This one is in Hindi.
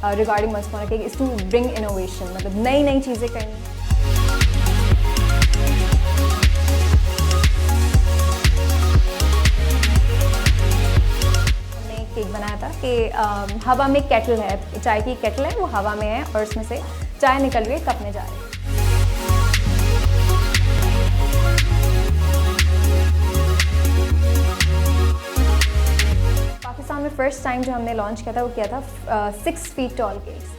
रिगार्डिंग मस्कोना cake is to bring innovation, मतलब नई नई चीज़ें करनी। केक बनाया था कि हवा में केटल है, चाय की केटल है, वो हवा में है और उसमें से चाय निकल के कप में जा रही है। पाकिस्तान में फर्स्ट टाइम जो हमने लॉन्च किया था वो किया था 6 फीट टॉल केक्स।